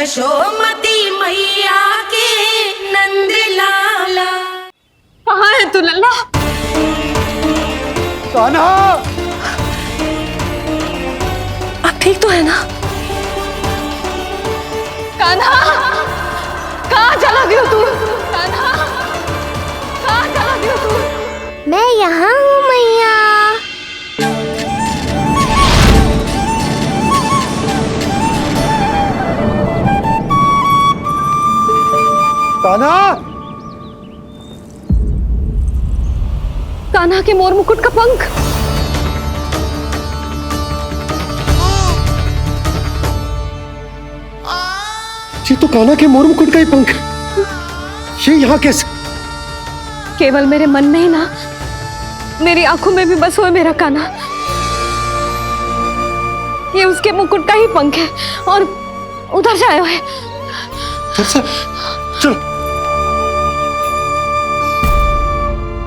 यशोमती मैया के नंद लाला। कहाँ है तू लल्ला? कान्हा, आप ठीक तो है ना? कान्हा, कहाँ चला गया तू? कान्हा, कहाँ चला गया तू? मैं यहाँ हूँ मैया। कान्हा, कान्हा के मोर मुकुट का पंख। ये तो कान्हा के मोर मुकुट का ही पंख। ये यहाँ कैसे? केवल मेरे मन में ही ना, मेरी आंखों में भी बस हुआ मेरा कान्हा। ये उसके मुकुट का ही पंख है और उधर से आया है। चलो।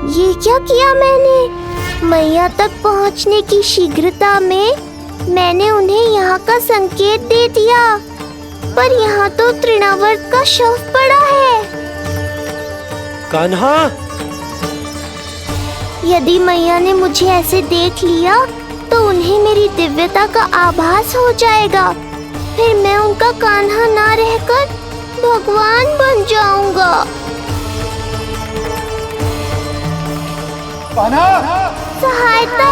ये क्या किया मैंने? मैया तक पहुँचने की शीघ्रता में मैंने उन्हें यहाँ का संकेत दे दिया, पर यहाँ तो तृणावर्त का शव पड़ा है। कान्हा, यदि मैया ने मुझे ऐसे देख लिया तो उन्हें मेरी दिव्यता का आभास हो जाएगा। फिर मैं उनका कान्हा ना रहकर भगवान बन जाऊंगा। कान्हा, सहायता,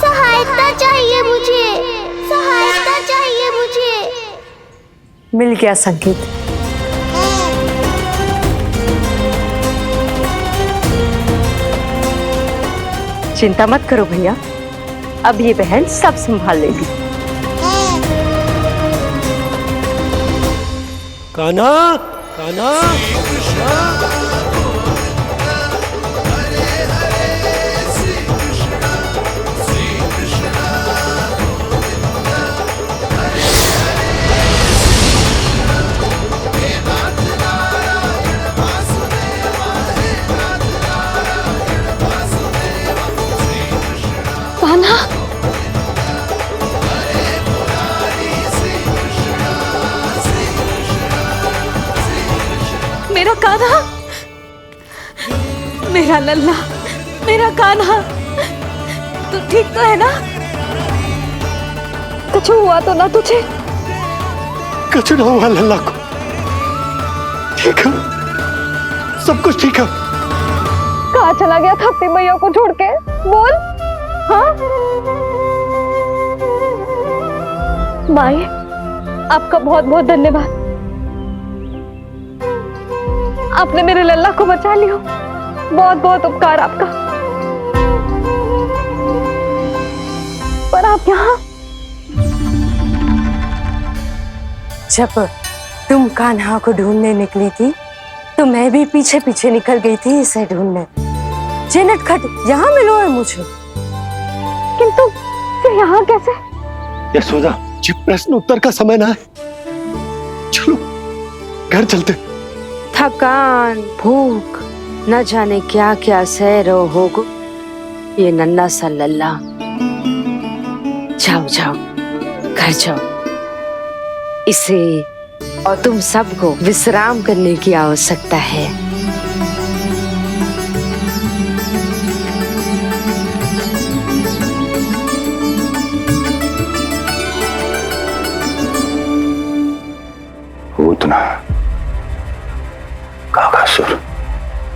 सहायता चाहिए मुझे, सहायता चाहिए मुझे। मिल गया संकेत। चिंता मत करो भैया, अब ये बहन सब संभाल लेगी। कान्हा, कान्हा, कान्हा, मेरा कान्हा, मेरा लल्ला, मेरा कान्हा, तू ठीक तो है ना? कुछ हुआ तो ना तुझे? कुछ ना हुआ लल्ला को। ठीक है, सब कुछ ठीक है। कहाँ चला गया था अपनी मैया को छोड़ के? बोल। हाँ माई, आपका बहुत बहुत धन्यवाद। आपने मेरे लल्ला को बचा लिया। बहुत बहुत उपकार आपका। पर आप यहाँ? जब तुम कान्हा को ढूंढने निकली थी तो मैं भी पीछे पीछे निकल गई थी इसे ढूंढने। जे नटखट यहाँ मिलो है मुझे। किंतु फिर यहाँ कैसे? यशोदा, ये प्रश्न उत्तर का समय ना है। चलो घर चलते। थकान, भूख, न जाने क्या क्या सह रहो होगो ये नन्हा सा लल्ला। जाओ जाओ, घर जाओ। इसे और तुम सबको विश्राम करने की आवश्यकता है। पूतना, काकासुर,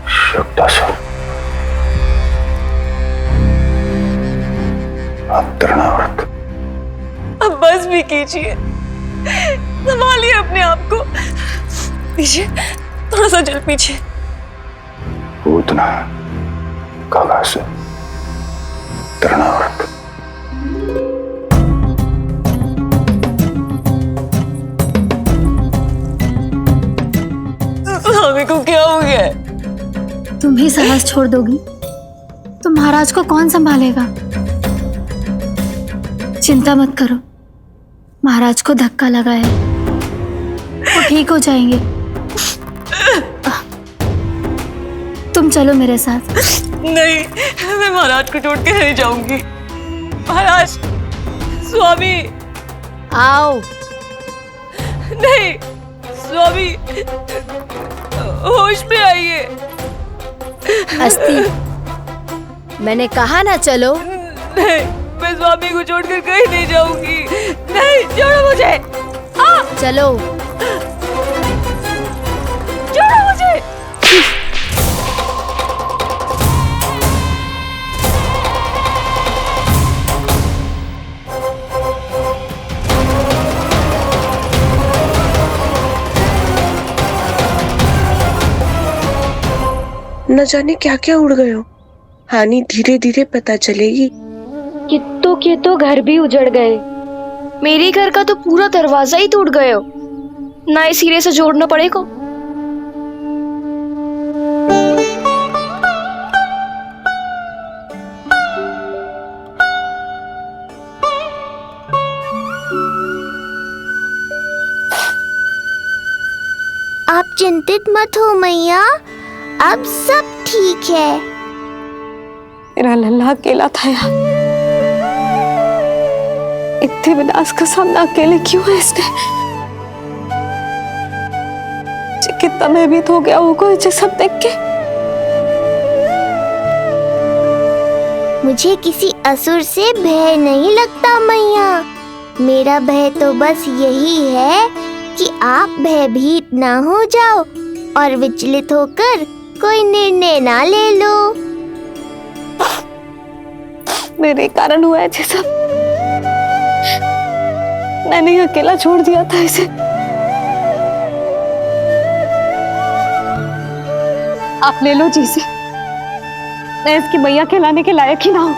शुक्तासुर, अब तृणावर्त। अब बस भी कीजिए, संभालिए अपने आप को। पीछे, थोड़ा सा जल पीछे। पूतना, काकासुर, तृणावर्त। स्वामी को क्या हो गया है? तुम ही साहस छोड़ दोगी तो महाराज को कौन संभालेगा? चिंता मत करो, महाराज को धक्का लगा है, वो ठीक हो जाएंगे। तुम चलो मेरे साथ। नहीं, मैं महाराज को छोड़ के नहीं जाऊंगी। महाराज, स्वामी, आओ। नहीं, स्वामी होश में आइए। अस्ति, मैंने कहा ना चलो। नहीं, मैं स्वामी को छोड़कर कहीं नहीं जाऊंगी। नहीं, छोड़ो मुझे। चलो। छोड़ो मुझे। न जाने क्या क्या उड़ गए हो। हानि धीरे धीरे पता चलेगी। कित्तों के तो घर भी उजड़ गए। मेरे घर का तो पूरा दरवाजा ही टूट गया। नए सिरे से जोड़ना पड़ेगा। आप चिंतित मत हो मैया, अब सब ठीक है। मेरा लल्ला अकेला था यार। इतने विनाश का सामना अकेले क्यों है इसने? कितना भयभीत हो गया होगा इसे सब देख के। मुझे किसी असुर से भय नहीं लगता मैया। मेरा भय तो बस यही है कि आप भयभीत ना हो जाओ और विचलित होकर कोई निर्णय ना ले लो। मेरे कारण हुआ है ये सब। मैंने ही अकेला छोड़ दिया था इसे। आप ले लो जीसी। मैं इसकी मैया खिलाने के लायक ही ना हूं।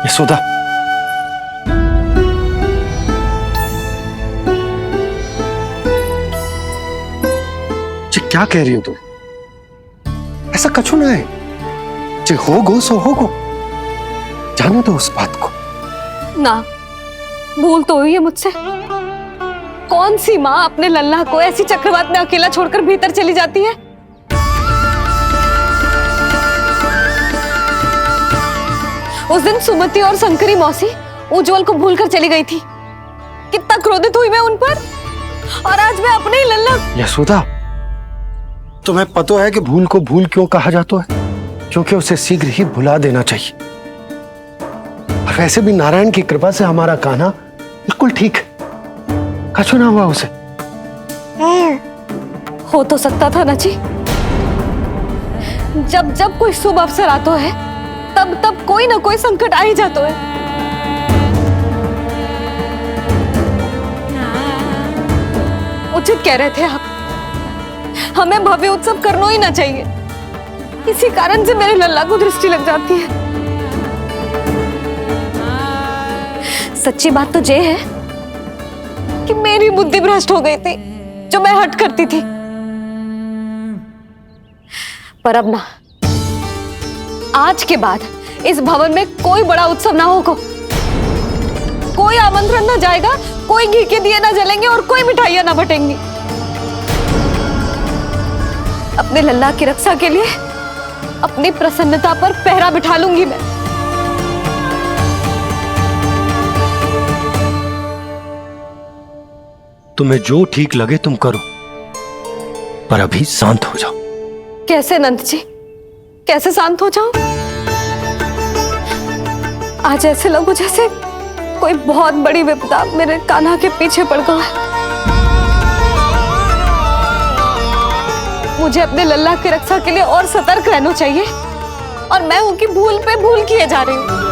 यशोदा, ये क्या कह रही हो तुम? ऐसा कछु ना है। जे होगो सो होगो। जाने दो उस बात को। ना, भूल तो हुई है मुझसे। कौन सी माँ अपने लल्ला को ऐसी चक्रवात में अकेला छोड़कर भीतर चली जाती है? उस दिन सुमति और शंकरी मौसी उज्जवल को भूलकर चली गई थी। कितना क्रोधित हुई मैं उन पर। और आज मैं अपने ही लल्ला। यशोदा, तुम्हें पता है कि भूल को भूल क्यों कहा जाता है? क्योंकि उसे शीघ्र ही भुला देना चाहिए। और वैसे भी नारायण की कृपा से हमारा कान्हा बिल्कुल ठीक है। कछु ना हुआ उसे। हो तो सकता था ना जी। जब जब कोई शुभ अवसर आता है तब तब कोई ना कोई संकट आ ही जाता है। उचित कह रहे थे आप। हमें भव्य उत्सव करना ही ना चाहिए। इसी कारण से मेरे लल्ला को दृष्टि लग जाती है। सच्ची बात तो ये है कि मेरी बुद्धि भ्रष्ट हो गई थी जो मैं हट करती थी। पर अब ना, आज के बाद इस भवन में कोई बड़ा उत्सव ना होगा। कोई आमंत्रण ना जाएगा, कोई घी के दिए ना जलेंगे और कोई मिठाइयां ना बटेंगी। अपने लल्ला की रक्षा के लिए अपनी प्रसन्नता पर पहरा बिठा लूंगी मैं। तुम्हें जो ठीक लगे तुम करो, पर अभी शांत हो जाओ। कैसे नंद जी, कैसे शांत हो जाऊं? आज ऐसे लगो जैसे कोई बहुत बड़ी विपदा मेरे कान्हा के पीछे पड़ गया है। मुझे अपने लल्ला की रक्षा के लिए और सतर्क रहना चाहिए और मैं उनकी भूल पे भूल किए जा रही हूँ।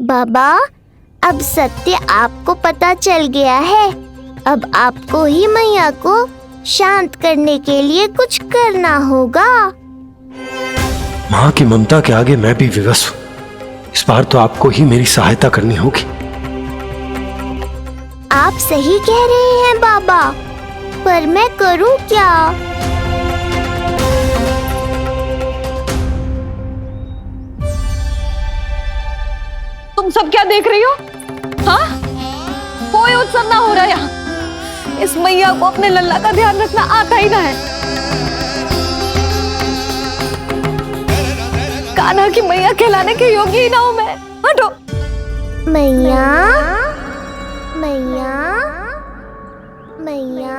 बाबा, अब सत्य आपको पता चल गया है। अब आपको ही मैया को शांत करने के लिए कुछ करना होगा। माँ की ममता के आगे मैं भी विवश हूँ। इस बार तो आपको ही मेरी सहायता करनी होगी। आप सही कह रहे हैं बाबा। पर मैं करूं क्या? तुम सब क्या देख रही हो? हाँ, कोई उत्सव ना हो रहा यहाँ। इस मैया को अपने लल्ला का ध्यान रखना आता ही ना है। कान्हा की मैया कहलाने के योग्य ही ना हूं मैं। हटो। मैया, मैया, मैया।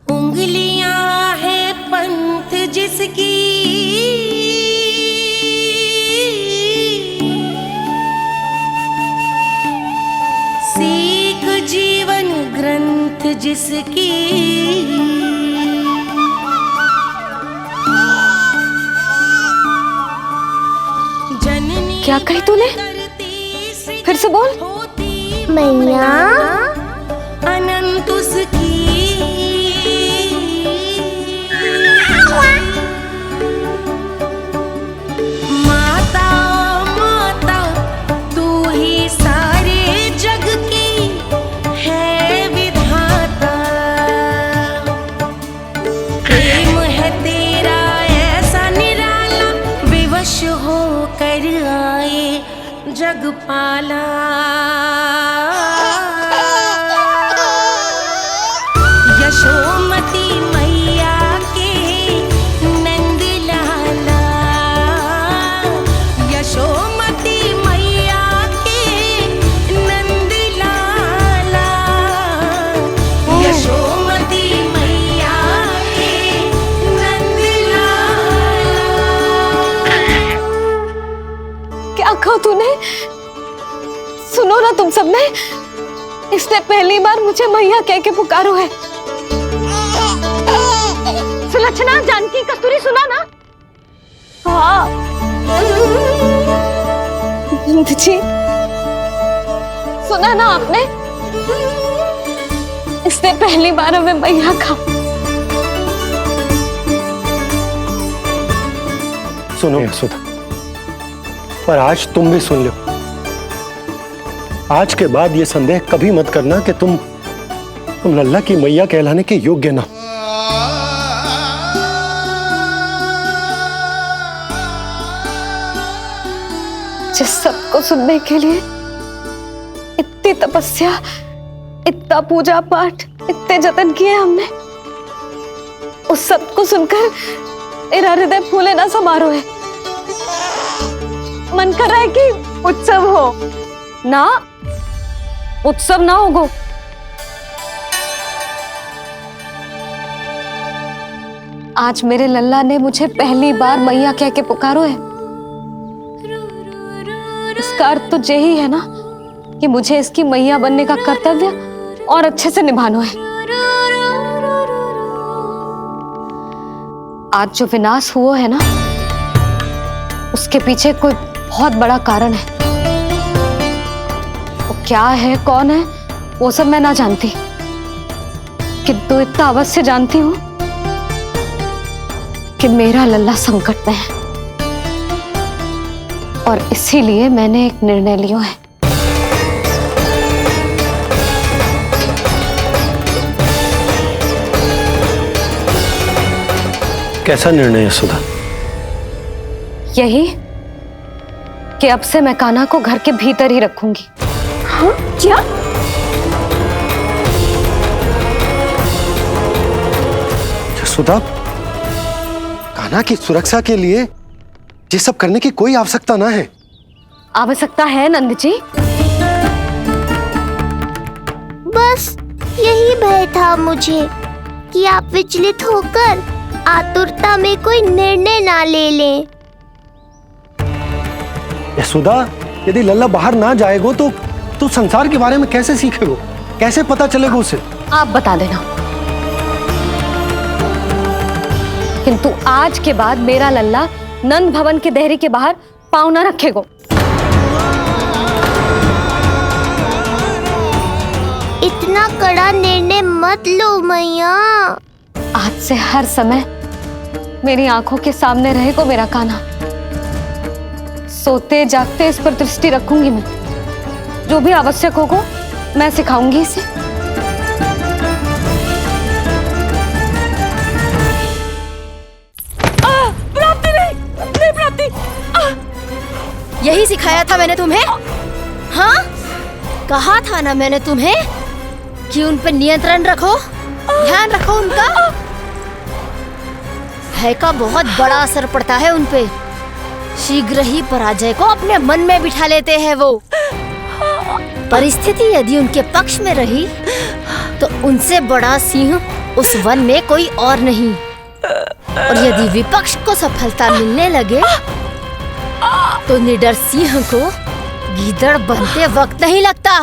उंगलियां है पंथ जिसकी, सीख जीवन ग्रंथ जिसकी, जननी क्या कही तूने? फिर से बोल। मैया, अनंत उसकी, माता माता तू ही सारे जग की है विधाता। प्रेम है तेरा ऐसा निराला, विवश होकर आए जग पाला। यशोमती मैया के नंद लाला, यशोमती मैया के नंद लाला, यशोमती मैया के नंद लाला। क्या कहा तूने? सुनो ना तुम सबने, इसने पहली बार मुझे मैया कह के पुकारो है। सुलक्षणा, जानकी, कस्तूरी, सुना ना? हाँ जी, सुना ना आपने? इसने पहली बार हमें मैया कहा। सुनो यशोदा, पर आज तुम भी सुन लो। आज के बाद ये संदेह कभी मत करना कि तुम लल्ला की मैया कहलाने के योग्य ना। जिस सबको सुनने के लिए इतनी तपस्या, इतना पूजा पाठ, इतने जतन किए हमने, उस सब को सुनकर मेरा हृदय फूले ना समारोह है। मन कर रहा है कि उत्सव हो ना, उत्सव ना होगो। आज मेरे लल्ला ने मुझे पहली बार मैया कह के पुकारो है। इसका अर्थ तो यही है ना कि मुझे इसकी मैया बनने का कर्तव्य और अच्छे से निभाना है। आज जो विनाश हुआ है ना, उसके पीछे कोई बहुत बड़ा कारण है। वो क्या है, कौन है, वो सब मैं ना जानती, किंतु इतना अवश्य जानती हूं कि मेरा लल्ला संकट में है, और इसीलिए मैंने एक निर्णय लिया है। कैसा निर्णय है सुधा? यही कि अब से मैं कान्हा को घर के भीतर ही रखूंगी। हाँ? क्या? सुधा, कान्हा की सुरक्षा के लिए ये सब करने की कोई आवश्यकता ना है। आवश्यकता है नंद जी। बस यही भय था मुझे कि आप विचलित होकर आतुरता में कोई निर्णय ना ले लें। यशोदा, यदि लल्ला बाहर ना जाएगा तो संसार के बारे में कैसे सीखेगा, कैसे पता चलेगा उसे? आप बता देना। किंतु आज के बाद मेरा लल्ला नंद भवन के देहरी के बाहर पाँव न रखेगा। इतना कड़ा निर्णय मत लो मैया। आज से हर समय मेरी आंखों के सामने रहेगा मेरा कान्हा। सोते जागते इस पर दृष्टि रखूंगी मैं। जो भी आवश्यक होगा मैं सिखाऊंगी इसे। प्राप्ति नहीं प्राप्ति। यही सिखाया था मैंने तुम्हें। हाँ, कहा था ना मैंने तुम्हें कि उन पे नियंत्रण रखो, ध्यान रखो उनका। भय का बहुत बड़ा असर पड़ता है उन पे। शीघ्र ही पराजय को अपने मन में बिठा लेते हैं वो। परिस्थिति यदि उनके पक्ष में रही तो उनसे बड़ा सिंह उस वन में कोई और नहीं। और यदि विपक्ष को सफलता मिलने लगे तो निडर सिंह को गीदड़ बनते वक्त नहीं लगता।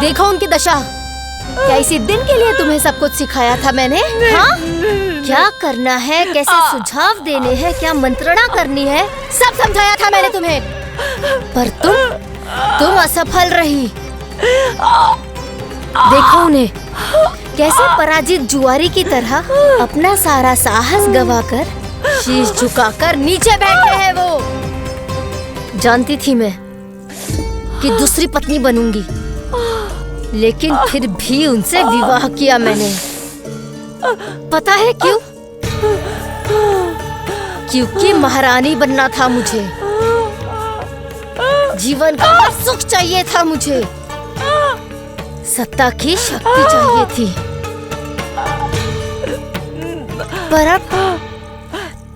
देखो उनकी दशा। क्या इसी दिन के लिए तुम्हें सब कुछ सिखाया था मैंने? हाँ? क्या करना है, कैसे सुझाव देने हैं, क्या मंत्रणा करनी है, सब समझाया था मैंने तुम्हें। पर तुम असफल रही। देखो उन्हें, कैसे पराजित जुआरी की तरह अपना सारा साहस गवाकर शीश झुकाकर नीचे बैठे हैं वो। जानती थी मैं कि दूसरी पत्नी बनूंगी, लेकिन फिर भी उनसे विवाह किया मैंने। पता है क्यों? क्योंकि महारानी बनना था मुझे। जीवन का हर सुख चाहिए था मुझे। सत्ता की शक्ति चाहिए थी।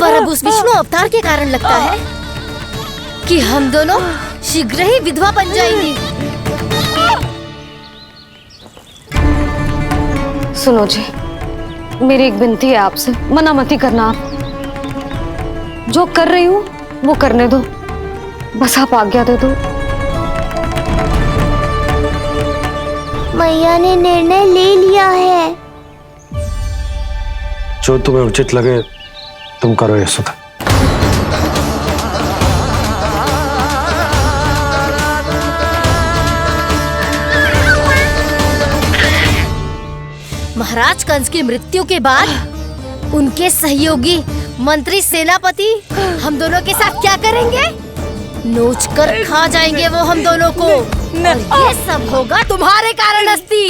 पर अब उस विष्णु अवतार के कारण लगता है कि हम दोनों शीघ्र ही विधवा बन जाएंगी। सुनो जी, मेरी एक विनती है आपसे, मना मत ही करना। आप जो कर रही हूँ वो करने दो, बस आप आज्ञा दे दो। मैया ने निर्णय ले लिया है। जो तुम्हें उचित लगे तुम करो यशोदा। महाराज कंस की मृत्यु के बाद उनके सहयोगी मंत्री सेनापति हम दोनों के साथ क्या करेंगे? नोच कर खा जाएंगे वो हम दोनों को। और ये सब होगा तुम्हारे कारण अस्ति।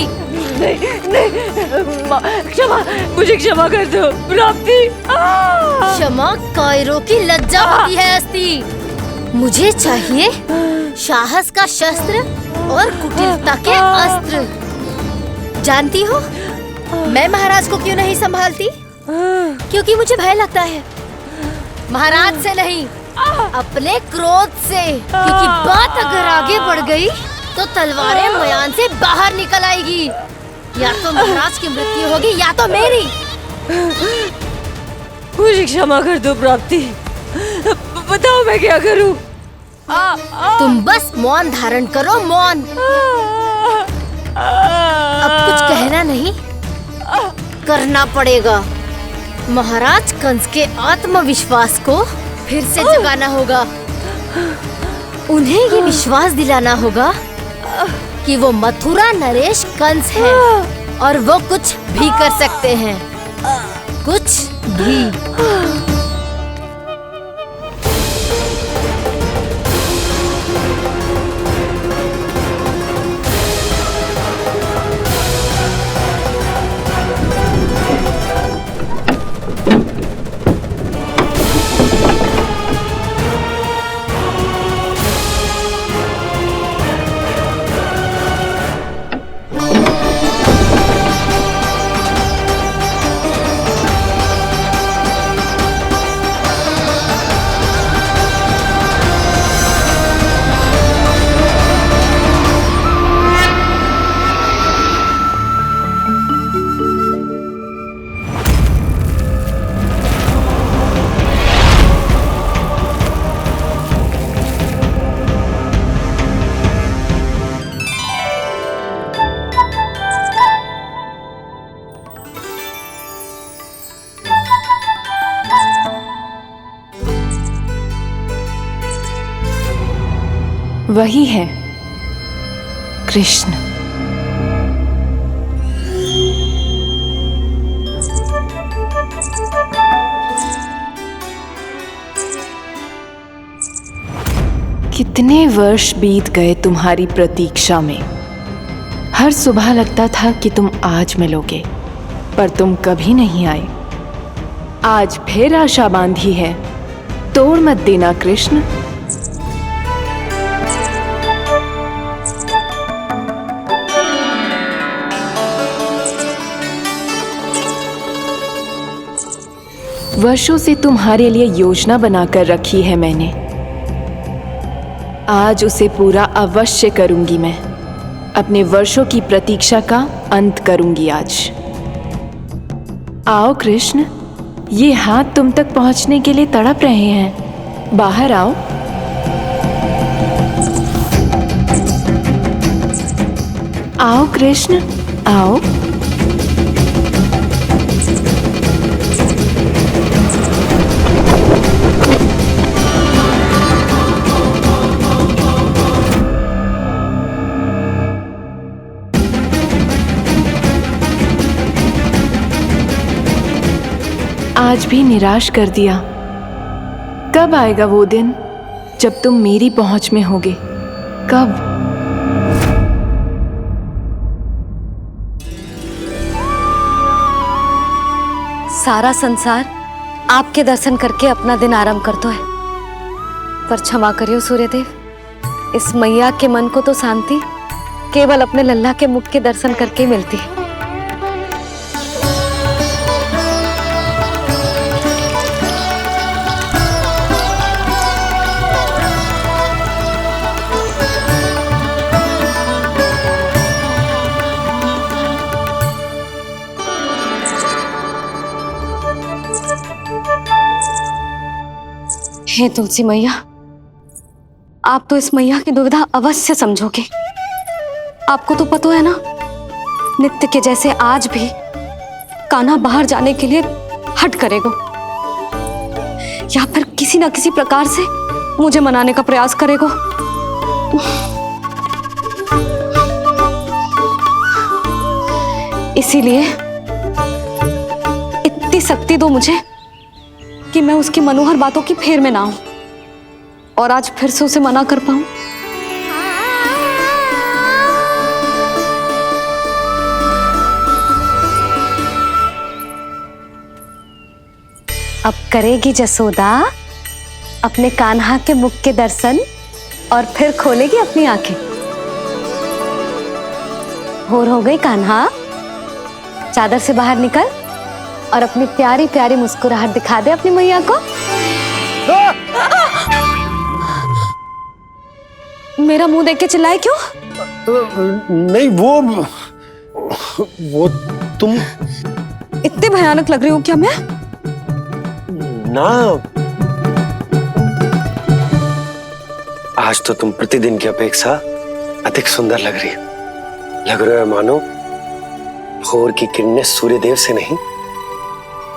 क्षमा, मुझे क्षमा कर दो प्राप्ति। क्षमा कायरों की लज्जा होती है अस्ति। मुझे चाहिए साहस का शस्त्र और कुटिलता के अस्त्र। जानती हो मैं महाराज को क्यों नहीं संभालती? क्योंकि मुझे भय लगता है। महाराज से नहीं, अपने क्रोध से। क्योंकि बात अगर आगे बढ़ गई तो तलवारें मयान से बाहर निकल आएगी। या तो महाराज की मृत्यु होगी या तो मेरी। मुझे क्षमा कर दो प्राप्ति। बताओ मैं क्या करूं? तुम बस मौन धारण करो, मौन। अब कुछ कहना नहीं, करना पड़ेगा। महाराज कंस के आत्मविश्वास को फिर से जगाना होगा। उन्हें ये विश्वास दिलाना होगा कि वो मथुरा नरेश कंस है और वो कुछ भी कर सकते हैं, कुछ भी। वही है कृष्ण। कितने वर्ष बीत गए तुम्हारी प्रतीक्षा में। हर सुबह लगता था कि तुम आज मिलोगे, पर तुम कभी नहीं आए। आज फिर आशा बांधी है, तोड़ मत देना कृष्ण। वर्षों से तुम्हारे लिए योजना बनाकर रखी है मैंने, आज उसे पूरा अवश्य करूंगी मैं। अपने वर्षों की प्रतीक्षा का अंत करूंगी आज। आओ कृष्ण, ये हाथ तुम तक पहुंचने के लिए तड़प रहे हैं। बाहर आओ। आओ कृष्ण, आओ। आज भी निराश कर दिया। कब आएगा वो दिन जब तुम मेरी पहुंच में होगे? कब? सारा संसार आपके दर्शन करके अपना दिन आरंभ करता है, पर क्षमा करियो सूर्यदेव, इस मैया के मन को तो शांति केवल अपने लल्ला के मुख के दर्शन करके ही मिलती है। हे तुलसी मैया, आप तो इस मैया की दुविधा अवश्य समझोगे। आपको तो पता है ना, नित्य के जैसे आज भी कान्हा बाहर जाने के लिए हट करेगा, या फिर किसी ना किसी प्रकार से मुझे मनाने का प्रयास करेगा। इसीलिए इतनी शक्ति दो मुझे कि मैं उसकी मनोहर बातों की फेर में ना आऊं और आज फिर से उसे मना कर पाऊं। अब करेगी जसोदा अपने कान्हा के मुख के दर्शन और फिर खोलेगी अपनी आंखें। भोर हो गई कान्हा, चादर से बाहर निकल और अपनी प्यारी प्यारी मुस्कुराहट दिखा दे अपनी मैया को। मेरा मुंह देख के चिल्लाए क्यों? नहीं, वो तुम इतनी भयानक लग रही हो क्या मैं? ना, आज तो तुम प्रतिदिन की अपेक्षा अधिक सुंदर लग रही हो। लग रहा है मानो भोर की किरणें सूर्यदेव से नहीं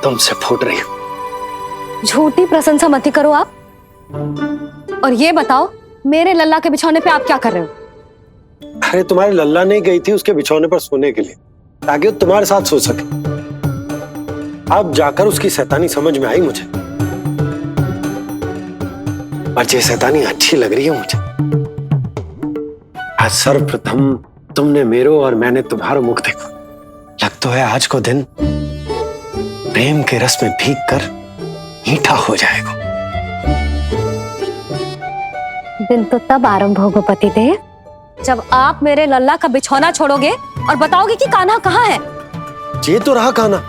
तुमसे फूट रही हो। झूठी प्रशंसा मत करो आप। और ये बताओ, मेरे लल्ला के बिछौने पे आप क्या कर रहे हो? अरे तुम्हारे लल्ला नहीं गई थी उसके बिछौने पर सोने के लिए, ताकि वो तुम्हारे साथ सो सके। अब जाकर उसकी शैतानी समझ में आई मुझे, और ये शैतानी अच्छी लग रही है मुझे। आज सर्वप्रथम तुमने मेरो और मैंने तुम्हारा मुख देखा। लग तो है आज को दिन प्रेम के रस में भीग कर मीठा हो जाएगा। दिन तो तब आरंभ होगा पतिदेव, जब आप मेरे लल्ला का बिछौना छोड़ोगे और बताओगे कि कान्हा कहाँ है। ये तो रहा कान्हा,